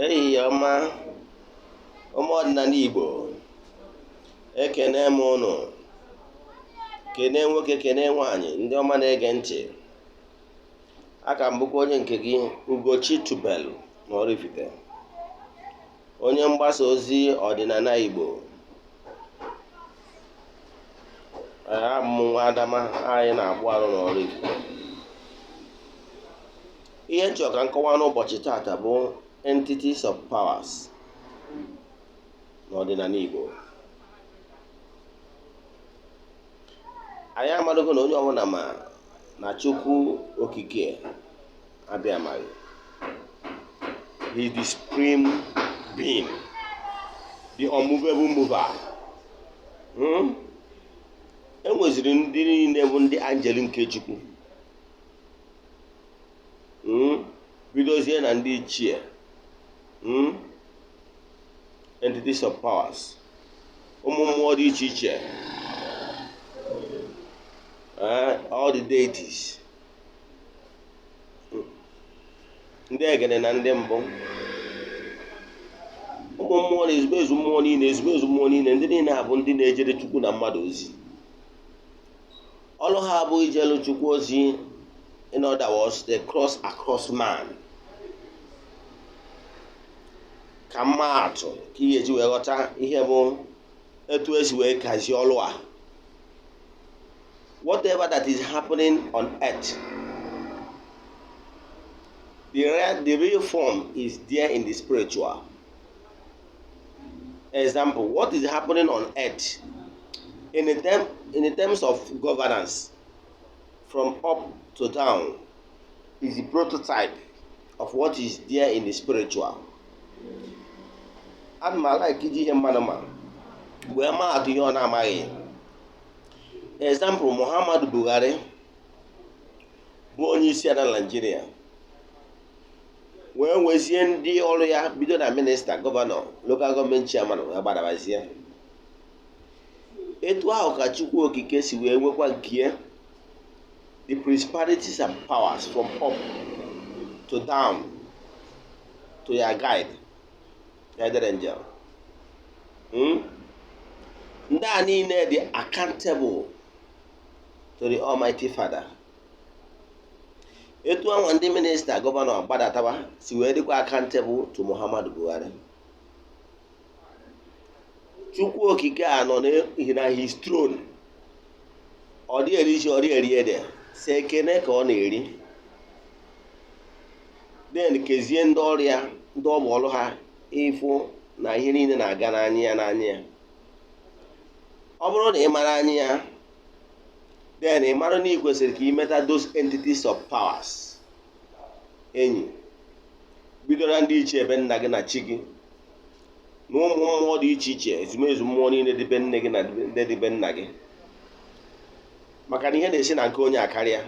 Ehihie ọma, ụmụ ọdịnala Igbo, ekene m ụnụ, kene nwoke, kene nwaanyị, ndị ọma na-ege ntị. Aka m bụkwa onye nke gị, Ugochi tubelu na oraifite, onye mgbasa ozi ọdịnala Igbo. Abụ m nwa Adama, anyị na-agbụ arụ na oraifite. Ihe nchọ ka nkọwa n'ụbọchị taata bụ entities of powers n'ọdịnala Igbo. Anyị amadogo na onye ọbụla ma na Chukwu okike abịa amaghị. He is the supreme being, the unmovable mover. Enweziri ndị niile bụ ndị angel nke Chukwu. Bidozie na ndị ichie, entities of powers, ụmụ mmụọ dị iche iche, all the deities, ndị egede na ndị mbụ, ụmụ mmụọ na ezumezu mmụọ niile, ezumezu mmụọ niile, ndị niile ha bụ ndị na-ejere Chukwu na mmadụ ozi. Ọlụ ha bụ ijelu Chukwu ozi. In other words, they cross across man. Ka mma atụ ka ihe ji wee ghọta ihe bụ etu esi wee kazie ọlụ a. Whatever that is happening on earth, the real form is there in the spiritual. Example, what is happening on earth in the terms of governance, from up to down, is the prototype of what is there in the spiritual. And my like iji ihe mmadụ ma wee maa atụ ihe ọ na-amaghị. Example, Muhammadu Buhari bụ onye isi ala Nigeria, wee wezie ndị ọrụ ya bido na minista, gọvanọ, local gọọmenti chairman, wee gbadabazie. Etu ahụ ka Chukwu okike si wee nwekwa nke the principalities and powers, from up to down to your guide, guided angel. Ndị a niile dị accountable to the Almighty Father. Etu ahụ ndị minista, gọvanọ gbadatawa si wee dịkwa accountable to Muhammadu Buhari. Chukwu okike a nọ na his throne. Ọ dị eri ji, ọ dị eri ede, si ekene ka ọ na-eri. Den kezie ndị ọrịa, ndị ọ bụ ọrụ ha ịfụ na ihe niile na-aga n'anya ya n'anya ya. Ọ bụrụ na ị mara anya ya, then ị mara na ị kwesịrị ka ị meta those entities of powers. Enyi, bido na ndị iche ebe nna gị na chi gị, na ụmụ mmụọ dị iche iche, ezumezu mmụọ niile dịbe nne gị na ndị dịbe nna gị. Maka na ihe na-esi na nke onye akarịa,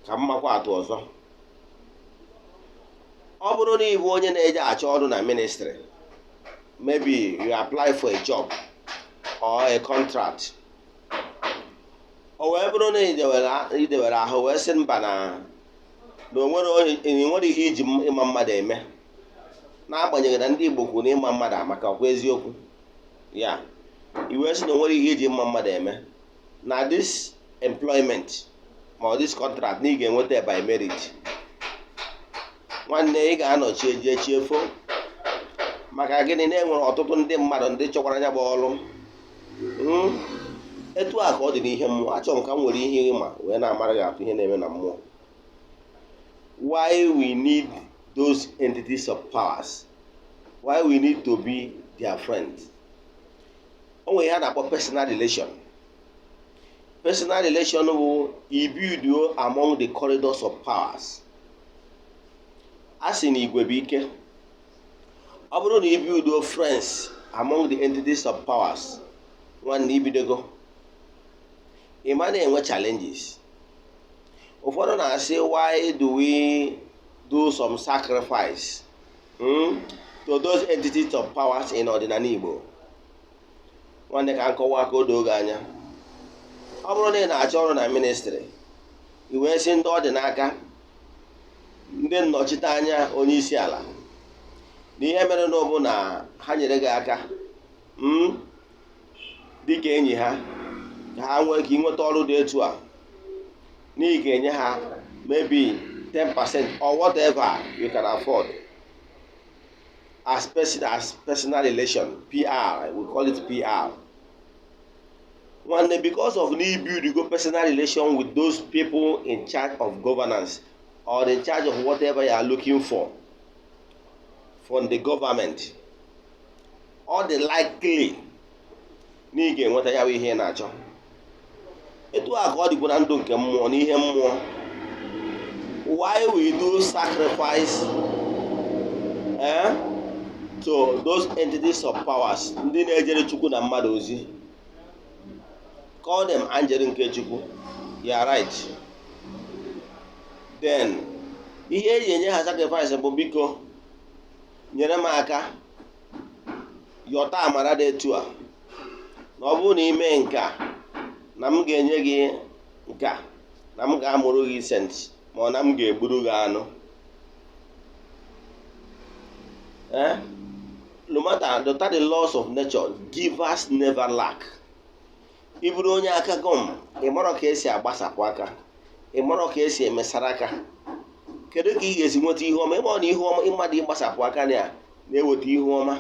ka mmakwa atụ ọzọ. Ọ bụrụ na ị bụ onye na-eje achọ ọrụ na ministry, maybe you apply for a job or a contract, o wee bụrụ na idewere ahụ wee sị mba na onwere ihe iji ịma mmadụ eme, n'agbanyeghị na ndị Igbo kwuru na ịma mmadụ amaka, ọkwa eziokwu ya. Iwe sị na onwere ihe iji mma mmadụ eme, na this employment ma this contract na ị ga-enweta by merit. Nwanne, ị ga-anọchi eji echiefo. Maka gịnị? Na-enwere ọtụtụ ndị mmadụ ndị chọkwara ya bụ ọrụ. Etu a ka ọ dị n'ihe mmụọ. Achọrọ m ka m nwere ihe ịma wee na-amara gị atụ ihe na-eme na mmụọ. Why we need those entities of powers? Why we need to be their friends? O nwere ihe a na-akpọ personal relation. Personal relation bụ build among the corridors of powers. A sị na igwe bụ ike. Ọ bụrụ na build friends among the entities of powers, nwanne ibidogo, ị ma na-enwe challenges. Ụfọdụ na-asị, why do we do some sacrifice to those entities of powers in ọdịnala Igbo? Nwanne, ka nkọwa ka o doo gị anya. Ọ bụrụ na ị na-achọ ọrụ na ministry, i wee sị ndị ọ dị n'aka ndị nnọchite anya onye isi ala na ihe mere n'ọbụ na ha nyere gị aka dịka enyi ha ka ha nwee ka ịnweta ọrụ dị etu a n'ihi ga-enye ha maybe 10% or whatever you can afford as personal relation, PR, we call it PR. One day, because of need build, you go personal relation with those people in charge of governance or in charge of whatever you are looking for from the government, or the likely need ga enweta ya ihe na-achọ. Etu a ka ọ dịkwa na ndụ nke mmụọ na ihe mmụọ. Why we do sacrifice to those entities of powers, ndị na-ejere Chukwu na mmadụ ozi. Call them angel nke Chukwu. You are right. Then ihe eji enye ha sacrifice bụ biko nyere m aka yọta amara dị etu a na ọ bụrụ na ime nka na m ga-enye gị nka na m ga-amụrụ gị sent ma na m ga-egburu gị anụ. No matter the laws of nature, givers never lack. Ị bụrụ onye aka gọm, ị mara ka esi agbasapụ aka, ị mara ka esi emesara aka. Kedu ka ị ga-esi nweta ihe ọma? Ịma na ihe ọma ịmadụ ịgbasapụ aka na-eweta ihe ọma.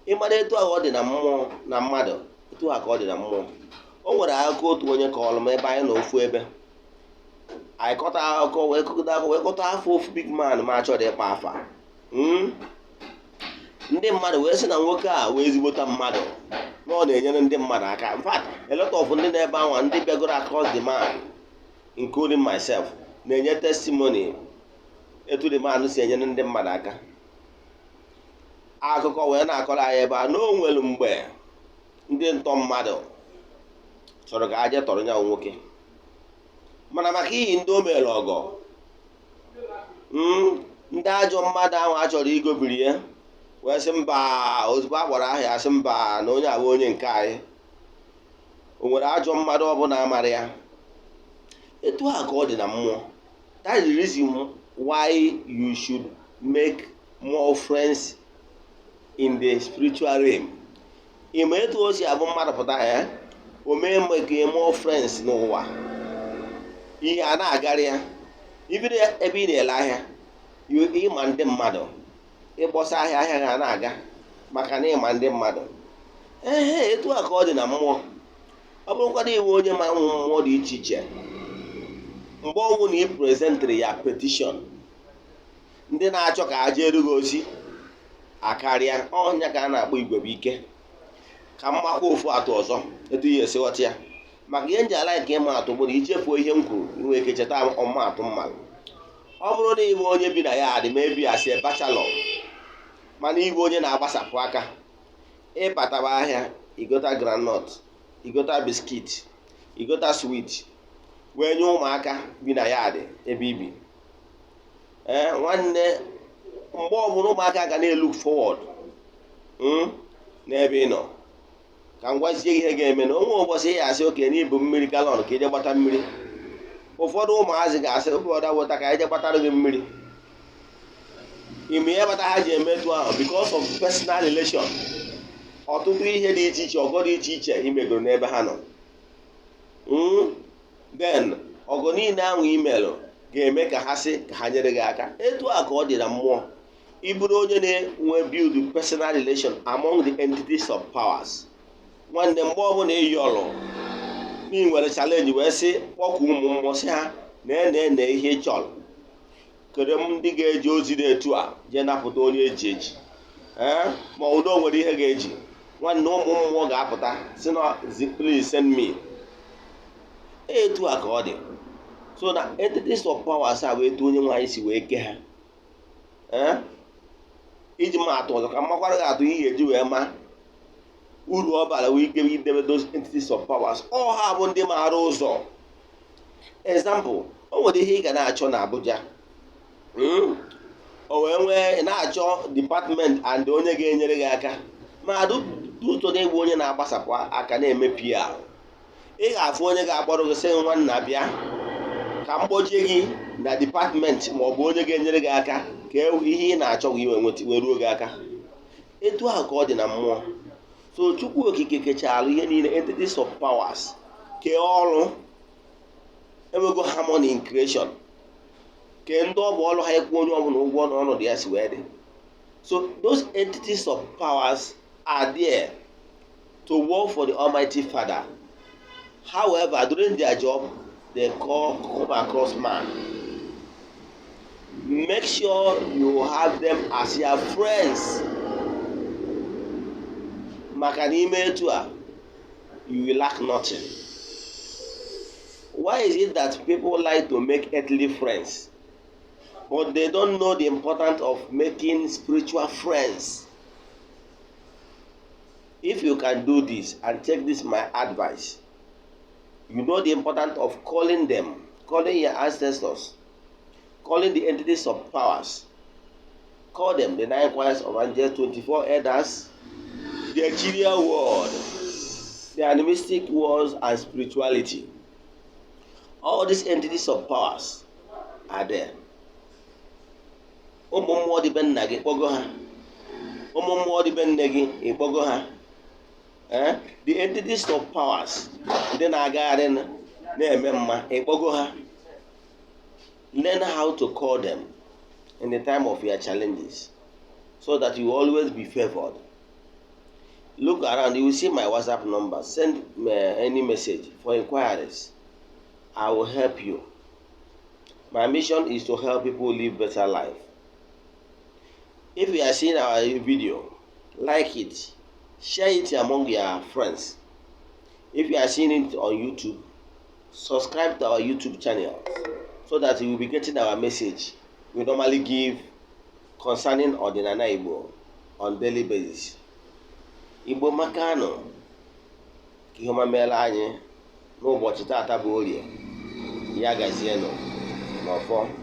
Ịmara etu ahụ ọ dị na mmụọ na mmadụ, etu ha ka ọ dị na mmụọ. O nwere akụkọ otu onye kọọrọ m ebe anyị na ofu ebe. Anyị kọta akụkọ wee kọta afọ ofu big man ma achọrọ ịkpa afa. Ndị mmadụ wee sị na nwoke a wee ezigbota mmadụ na ọ na-enyere ndị mmadụ aka. In fact, a lot of ndị na-ebe anwa ndị bịagoro across the man, including myself, na-enye testimony etu the man si enyere ndị mmadụ aka. Akụkọ wee na-akọrọ anyị ebe a na o nwere mgbe ndị ntọ mmadụ chọrọ ka aje tọrọ ya nwoke, mana maka iyi ndị o mere ọgọ, ndị ajọ mmadụ ahụ a chọrọ igobiri ya wee sị mba, ozugbo a kpọrọ aha ya sị mba na onye abụ onye nke anyị. O nwere ajọ mmadụ ọbụla amara ya. Etu a ka ọ dị na mmụọ. That is the reason why you should make more friends in the spiritual realm. Ime etu o si abụ mmadụ pụta ya, o mee make more friends n'ụwa. Ihe a na-agarị ya. Ibido ebe ị na-ele ahịa, ịma ndị mmadụ. Ịgbọsa ahịa ga na-aga maka na ịma ndị mmadụ. Etu a ka ọ dị na mmụọ. Ọ bụrụkwa na iwe onye ma mmụọ dị iche iche, mgbe ọnwụ na ị prezentịrị ya petition, ndị na-achọ ka aja eru gị ozi akarịa. Ọnya ka a na-akpọ igwebuike. Ka mmakwa ofu atụ ọzọ etu ihe esi ghọta ya. Maka ihe nji ala nke ịma atụ bụ na ichefuo ihe m kwuru, inwe ike cheta ọma atụ mmadụ. Ọ bụrụ na ịbụ onye bi na ya adị mebi asị bachelor, mana ịbụ onye na-agbasapụ aka, ịbataba ahịa, igota groundnut, igota biskit, igota sweet, wee nye ụmụaka bi na ya adị ebe ibi. Nwanne, mgbe ọbụla ụmụaka ga na-look forward n'ebe ị nọ. Ka m gwazie ihe ga-eme na onwe ụbọchị ya asị oke n'ibu mmiri galọn ka ije gbata mmiri. Ụfọdụ ụmụazị ga-asị ụfọdụ weta ka ije gbatara gị mmiri. Ime ya bata ha ji emetụ ahụ because of personal relation. Ọtụtụ ihe dị iche iche, ọgọ dị iche iche imegoro n'ebe ha nọ. Then ọgọ niile ahụ imelụ ga-eme ka ha sị ka ha nyere gị aka. Etu a ka ọ dị na mmụọ. Ị bụrụ onye na-enwe build personal relation among the entities of powers. Nwanne, mgbe ọbụla eyi ọlụ n'i nwere challenge wee sị kpọkụ ụmụ mmụọ sị ha na ihe ị chọrọ. Kedu ndị ga-eji ozi dị etu a jee napụta onye eji eji ma udo nwere ihe ga-eji. Nwanne, ụmụ mmụọ ga-apụta sị na please send me. Etu a ka ọ dị. So na entities of powers a wee etu onye nwaanyị si wee ke ha. Iji ma atụ ọzọ ka mmakwara gị atụ ihe eji wee ma uru ọ bara wee ike idebe those entities of powers. Ọ ha bụ ndị maara ụzọ. Example, o nwere ihe ị ga na-achọ na Abuja. O wee nwee na-achọ department and onye ga-enyere gị aka. Ma duto na-egbu onye na-agbasapụ aka na-eme PR. Ị ga-afụ onye ga-akpọrọ gị sị nwanna bịa ka m gbojie gị na department ma ọ bụ onye ga-enyere gị aka ka ihe ị na-achọ wee ruo gị aka. Etu ahụ ka ọ dị na mmụọ. So Chukwu okike kechalụ ihe niile, entities of powers, kee ọrụ, enwego harmony in creation, kee ndị ọ bụ ọrụ ha ekwu onye ọbụla ụgwọ n'ọnọdụ ya si wee dị. So those entities of powers are there to work for the Almighty Father. However, during their job, they come across man. Make sure you have them as your friends. Maka n'ime etu a, you will lack nothing. Why is it that people like to make earthly friends, but they don't know the importance of making spiritual friends? If you can do this and take this my advice, you know the importance of calling them, calling your ancestors, calling the entities of powers. Call them the 9 choirs of angels, 24 elders, the exterior world, the animistic worlds, and spirituality. All these entities of powers are there. Ụmụ mmụọ dị be nna gị kpọgo ha. Ụmụ mmụọ dị be nne gị ịkpọgo ha. The entities of powers, ndị na-agagharị na-eme mma ịkpọgo ha. Learn how to call them in the time of your challenges so that you will always be favored. Look around, you will see my WhatsApp number. Send me any message for inquiries. I will help you. My mission is to help people live better life. If you are seeing our video, like it, share it among your friends. If you are seeing it on YouTube, subscribe to our YouTube channel so that you will be getting our message we normally give concerning Odinana Igbo on daily basis. Igbo makano ka ihe ọma meela anyị n'ụbọchị taata bụ Orie, ya gazienụ n'ọfọ.